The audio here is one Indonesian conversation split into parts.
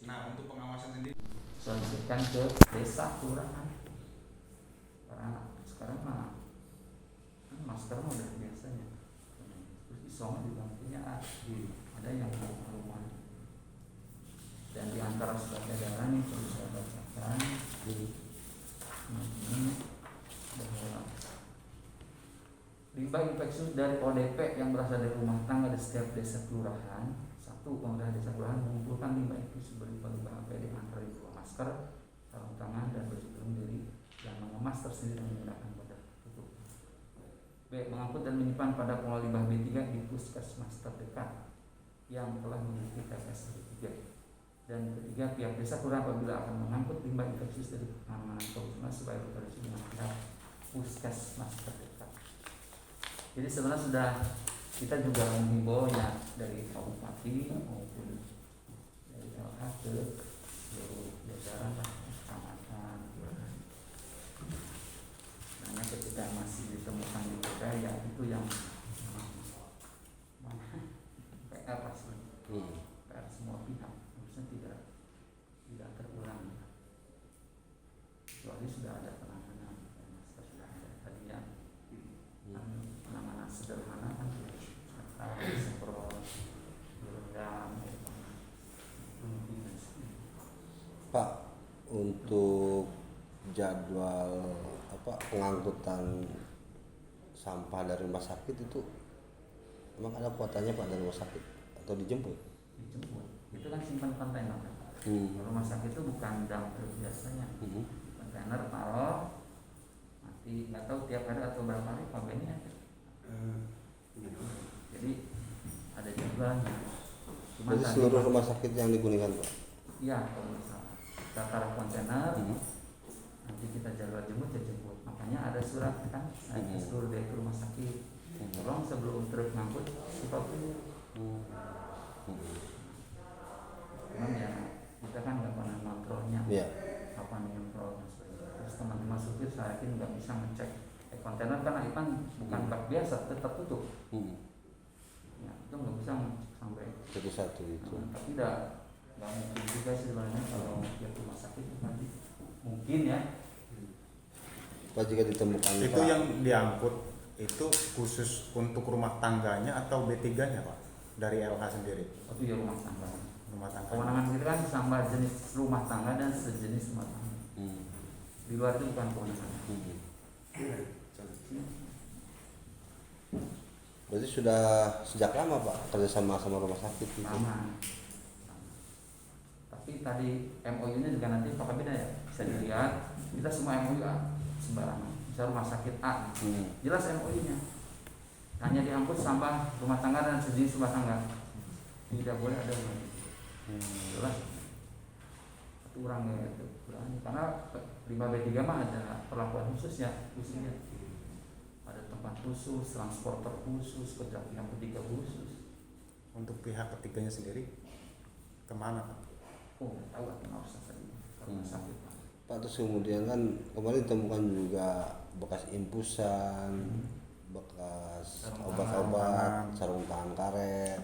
Nah, untuk pengawasan sendiri solusikan ke desa kelurahan. Karena sekarang mah kan masker mah udah biasanya. Terus isoman juga punya ada yang rumah. Dan di antara surat edaran yang perlu saya bacakan ini bahwa limbah infeksius dari ODP yang berasal dari rumah tangga di setiap desa kelurahan. Satu, pemerintah desa kelurahan mengumpulkan limbah infeksius berupa limbah APD antara berupa masker, sarung tangan, dan baju pelindung diri yang mengemas tersendiri dan menggunakan wadah tutup. B. Mengangkut dan menyimpan pada pengelola limbah B3 di puskesmas terdekat yang telah memiliki TPS B3. Dan ketiga, pihak desa kelurahan apabila akan mengangkut limbah infeksius dari penanganan COVID-19 supaya berkoordinasi dengan pihak puskesmas terdekat. Jadi sebenarnya sudah kita juga menghimbau ya dari Pak Bupati maupun dari LH ke seluruh jajaran kecamatan. Karena ketika masih ditemukan di daerah ya itu yang PR pasti PR semua pihak harusnya tidak terulang. Kecuali sudah ada penanganan, masker sudah ada tadi ya. Penanganan sederhana kan semprot, direndam. Pak, untuk jadwal pengangkutan sampah dari rumah sakit itu emang ada kuotanya Pak dari rumah sakit atau dijemput? Dijemput. Itu kan simpan kontainer. Rumah sakit itu bukan dump truk biasanya. Kontainer taruh nanti nggak tahu tiap hari atau berapa hari pabriknya. Jadi ada jadwalnya. Jadi seluruh rumah sakit yang digunakan Pak? Iya, kalau misalnya kita taruh kontainer, nanti kita jadwal jemput ya jemput. Makanya ada surat kan, saya suruh dari ke rumah sakit. Tolong sebelum truk ngangkut stop dulu. Cuman ya kita kan nggak pernah kontrolnya. Kapan kontrol? Terus teman-teman supir saya yakin nggak bisa ngecek kontainer kan bukan bak biasa, tetap tutup. Ya, itu nggak bisa sampai satu itu. Tapi nggak mungkin juga sih sebenarnya kalau pihak rumah sakit itu nanti mungkin ya. Pak, jika ditemukan itu Pak, yang diangkut itu khusus untuk rumah tangganya atau B3-nya Pak dari LH sendiri? Itu ya rumah tangga. Rumah tangga. Kewenangan kita kan sama jenis rumah tangga dan sejenis rumah tangga. Di luar itu bukan kewenangan. Berarti sudah sejak lama Pak kerjasama sama rumah sakit gitu? Sama. Tapi tadi MOU-nya juga nanti Pak Kabinda ya bisa dilihat. Kita semua MOU sembarangan. Misal rumah sakit A, jelas MOU-nya. Hanya diangkut sampah rumah tangga dan sejenis rumah tangga. Tidak boleh ada lagi. Jelas. Kurang ya itu. Karena limbah B3 mah ada perlakuan khusus ya, khususnya. Ada tempat khusus, transporter khusus, pihak ketiga khusus. Untuk pihak ketiganya sendiri kemana Pak? Oh, nggak tahu apa harus tadi rumah sakit Pak. Pak, terus kemudian kan kemarin ditemukan juga bekas impusan, bekas obat-obat, sarung tangan karet,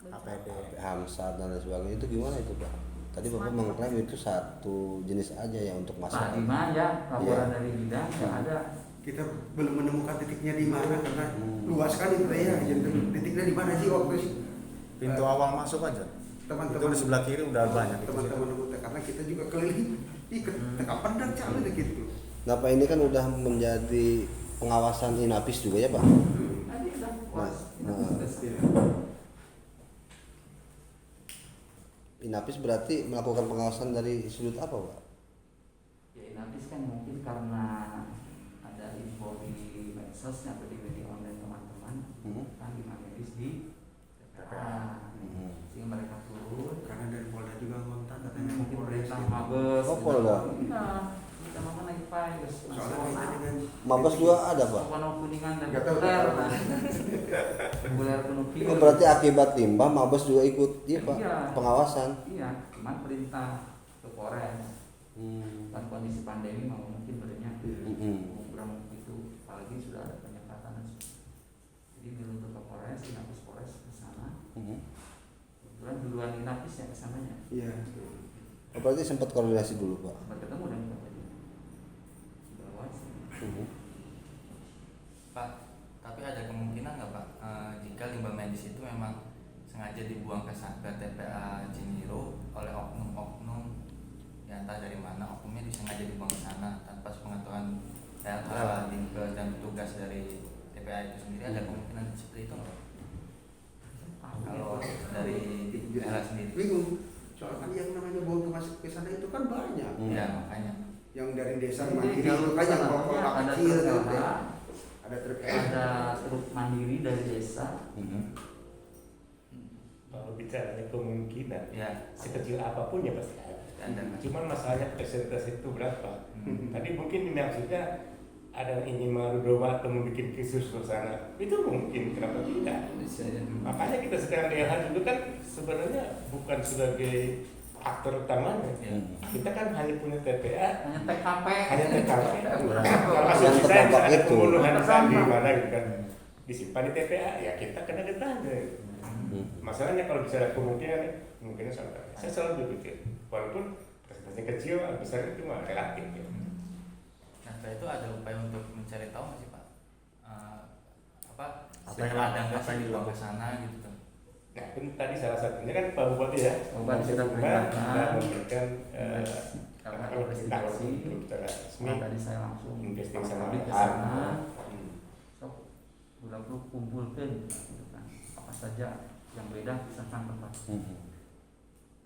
APD, Hamsat dan lain sebagainya. Itu gimana itu Pak? Tadi Bapak mengklaim itu satu jenis aja ya untuk masyarakat. Tadi mah ya laporan dari bidang nggak ada. Kita belum menemukan titiknya di mana karena luas sekali kita ya. Jadi titiknya di mana sih waktu sih? pintu awal masuk aja. Teman-teman Itu di sebelah kiri udah banyak. Teman-teman karena kita juga keliling. Kapan dan calon gitu. Nah Pak, ini kan udah menjadi pengawasan Inapis juga ya Pak? Tadi udah puas. Inapis berarti melakukan pengawasan dari sudut apa Pak? Ya Inapis kan mungkin karena ada info di medsos atau di media online teman-teman kan di medis di TPA. Sehingga mereka turun. Karena dari Polda juga ngontak katanya Mungkin perintah Mabes. Oh, Polda. Iya. Kita mau naik pai guys. soalnya kaitannya dengan Mabes juga ada Pak? Warna kuningan dan Nggak tahu. populer. Populer penuh kill. Oh, berarti akibat limbah Mabes juga ikut Pak Iya. pengawasan? Iya, cuman perintah ke Polres. Dan kondisi pandemi mau mungkin berenya program itu apalagi sudah ada penyekatan. Jadi dirujuk ke Polres, Inapis Polres ke sana untuk kebetulan duluan inapisnya ke sananya. Iya. Oh, berarti sempat koordinasi dulu Pak. Sempat ketemu dan kita bawa sih. Pak, tapi ada kemungkinan nggak Pak, jika limbah medis itu memang sengaja dibuang ke TPA Ciniro oleh oknum-oknum, ya entah dari mana oknumnya disengaja dibuang ke sana tanpa sepengetahuan Dinkes dan petugas dari TPA itu sendiri, ada kemungkinan seperti itu nggak Pak? Kalau dari TPA sendiri? Bingung. Soalnya yang namanya buang ke sana itu kan banyak. Ya makanya. Yang dari desa Jadi mandiri kalau itu kan yang misalnya kota ada kecil truk gitu. LH, Ada truk ada truk mandiri dari desa. Kalau bicaranya kemungkinan, Ya. sekecil apapun ya pasti ada. Ada. Cuman masalahnya persentase itu berapa? Tadi mungkin ini maksudnya ada yang ingin mengadu domba atau membuat kisruh suasana, itu mungkin, kenapa tidak? Bisa ya. Makanya kita sekarang di LH itu kan sebenarnya bukan sebagai aktor utamanya. Ya. Kita kan hanya punya TPA, Hanya TKP. hanya TKP. Kalau Yang misalnya terdampak ada itu. pembunuhan di mana gitu kan, disimpan di TPA, ya kita kena ditanya. Masalahnya kalau bicara kemungkinan sama. Saya selalu berpikir, walaupun presentasi kecil, besar itu mah relatif ya. Nah setelah itu ada upaya untuk mencari tahu nggak sih Pak, Apa sebenarnya yang- ada nggak apa sih yang di luar dilakukan? sana gitu kan? Nah, kan tadi salah satunya kan Pak Bupati ya. Pak Bupati sudah perintahkan. Sudah memberikan Kalau apa, ada tahu investigasi, untuk secara resmi. nah, tadi saya langsung Investigasi sama publik ke hal. sana. Hmm. So, udah perlu kumpulkan gitu kan, apa saja yang beda misalkan tempat.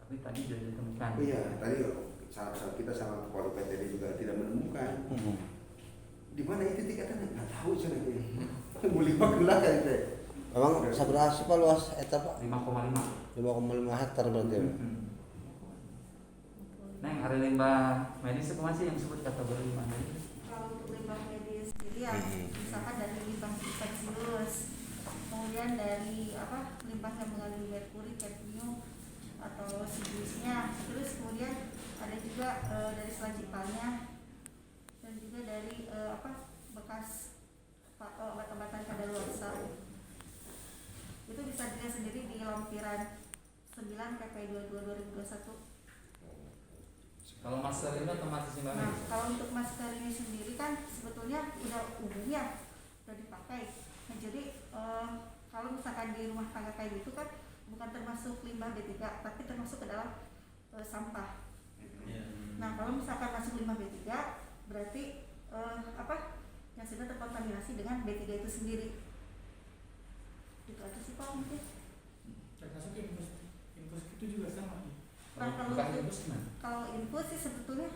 Tapi tadi sudah ditemukan. Oh iya, tadi kita sama kepala PTD juga tidak menemukan. Di mana itu tingkatannya? Nggak tahu saya lagi. Boleh bak kan itu. Emang seberapa sih Pak luas eta Pak? 5,5. 5,5 hektar berarti ya? Neng, ada limbah medis itu masih yang disebut kategori limbah medis. Kalau untuk limbah medis sendiri ya, misalkan dari limbah infeksius, kemudian dari limbah yang mengandung merkuri, kadmium atau sidusnya, terus kemudian ada juga dari selanjutnya dan juga dari bekas obat-obatan kadaluarsa. Itu bisa dilihat sendiri di lampiran 9 PP 22 2021. Kalau masker ini otomatis limbah Nah, medis. kalau untuk masker ini sendiri kan sebetulnya udah umumnya udah dipakai. Nah, jadi kalau misalkan di rumah tangga kayak gitu kan bukan termasuk limbah B3, tapi termasuk ke dalam sampah. Nah, kalau misalkan masuk limbah B3 berarti yang sudah terkontaminasi dengan B3 itu sendiri. Itu aja sih Pak mungkin. Termasuk infus itu juga sama. Nah, Bukan infus gimana? kalau infus sih sebetulnya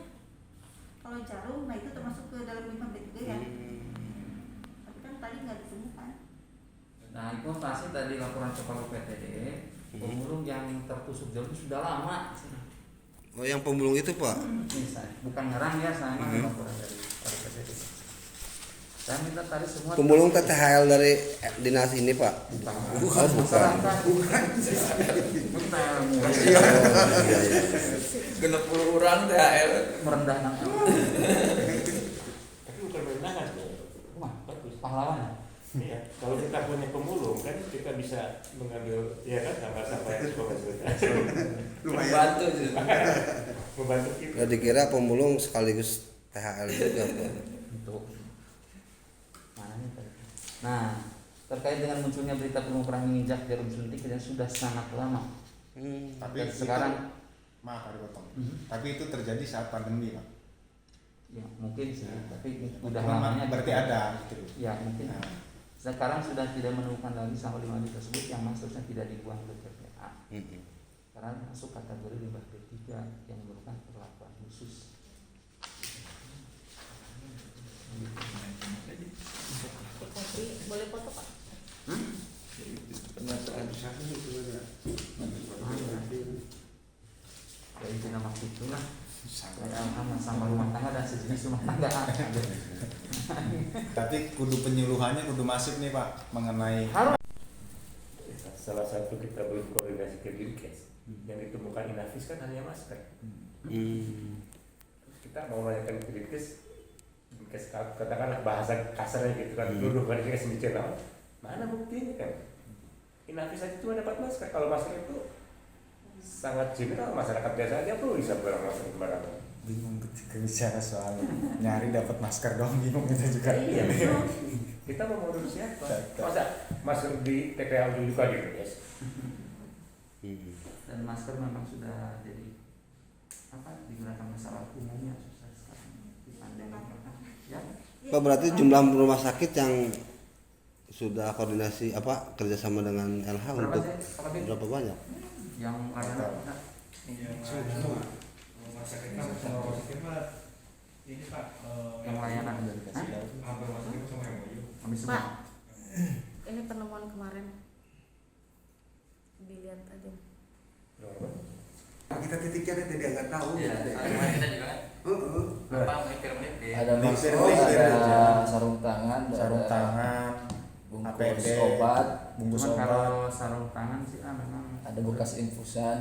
kalau jarum, nah itu termasuk ke dalam limbah B3 ya. Tapi kan tadi nggak ditemukan. Nah, informasi tadi laporan kepala PTD, pemulung yang tertusuk jarum sudah lama. Oh yang pemulung itu Pak? Ini saya, bukan ngerang ya, saya laporan dari kepala PTD. Saya minta tadi semua Pemulung TTHL dari dinas ini Pak? bukan. Oh bukan. Genep 10 orang THL. Merendah nang Tapi bukan merendahan sebenarnya. Wah, Bagus. pahlawan. Iya, kalau kita punya pemulung kan kita bisa mengambil ya kan sampah-sampah yang suka Membantu sih. membantu kita. Ya dikira pemulung sekaligus THL juga Pak. Untuk mana nih tadi? Nah, terkait dengan munculnya berita pengukuran menginjak jarum suntik yang sudah sangat lama. Tapi Dan itu, sekarang maaf Pak dipotong. Tapi itu terjadi saat pandemi Pak. ya mungkin sih, tapi udah Memang lamanya berarti kita- ada gitu. Ya mungkin. Nah. Sekarang sudah tidak menemukan lagi sampah limbah medis tersebut yang seharusnya tidak dibuang ke TPA. Karena masuk kategori limbah B3 yang memerlukan perlakuan khusus. Boleh foto Pak? Pernyataan Ya itu nama itulah. Kayak sampah rumah tangga dan sejenis rumah tangga. Tapi kudu penyuluhannya kudu masif nih Pak mengenai Salah satu kita belum koordinasi ke Dinkes yang ditemukan inafis kan hanya masker. Terus kita mau menanyakan ke Dinkes katakanlah bahasa kasarnya gitu kan, dulu kan Dinkes bicara mana buktinya kan? Inafis aja cuma dapat masker. Kalau masker itu sangat general, masyarakat biasa aja tuh bisa berlangsung sembarangan. Bingung ketika bicara soal nyari dapat masker dong, bingung kita juga. Iya, kita mau modul siapa? Masa masuk di TPA juga gitu, guys? Dan masker memang sudah jadi digunakan masyarakat umumnya susah sekarang di pandemi. Ya, Pak, berarti jumlah rumah sakit yang sudah koordinasi kerjasama dengan LH berapa untuk sih? Apa sih? berapa banyak? Yang layanan kita? Rumah sakit kan semua rumah sakit mah ini Pak, Yang layanan hampir Hah? rumah sakit semua yang mau Habis Pak, semua. ini penemuan kemarin dilihat aja. Kita titiknya dia tidak nggak tahu. Iya, kemarin kita juga kan apa menipir-menipir. Ada masker, Menipir-menipir ada aja. sarung tangan, Sarung ada tangan, bungkus APD, obat, bungkus Cuman obat. kalau sarung tangan sih memang ada bekas infusan.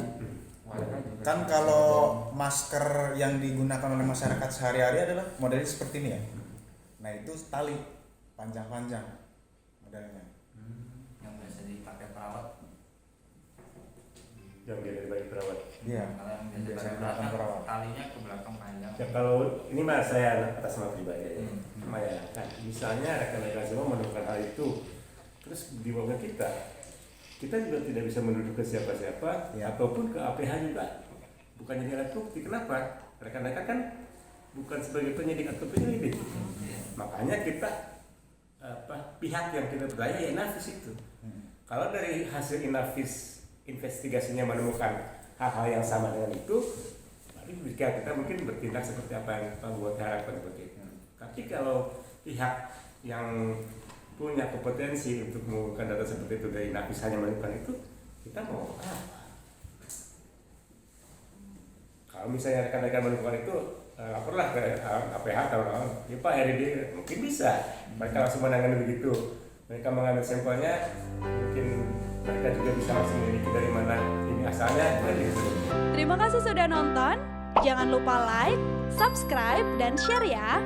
warga juga. Kan kalau masker yang digunakan oleh masyarakat sehari-hari adalah modelnya seperti ini ya. Nah itu tali panjang-panjang modelnya. Yang biasa dipakai perawat. Yang dari baik perawat. Iya. Kalau yang Biasa biasa digunakan belakang perawat. talinya ke belakang panjang. Ya kalau ini mah saya atas nama pribadi aja. Kan misalnya rekan-rekan semua menemukan hal itu, terus dibawa ke kita juga tidak bisa menuduh ke siapa-siapa Ya. ataupun ke APH juga. Bukannya dia alat bukti. Kenapa? Rekan-rekan kan bukan sebagai penyidik atau penyelidik. Makanya kita pihak yang kita percaya ya Inafis itu. Kalau dari hasil Inafis investigasinya menemukan hal-hal yang sama dengan itu, berarti kita mungkin bertindak seperti apa yang Pak Buat harapkan seperti itu. Tapi kalau pihak yang punya kompetensi untuk mengumpulkan data seperti itu dari Inafis hanya menemukan itu, kita mau apa? Kalau misalnya rekan-rekan menemukan itu, laporlah ke APH atau ya Pak RID, mungkin bisa. Mereka langsung menangani begitu. Mereka mengambil sampelnya, mungkin mereka juga bisa langsung memiliki dari mana ini asalnya. Gitu. Terima kasih sudah nonton. Jangan lupa like, subscribe, dan share ya.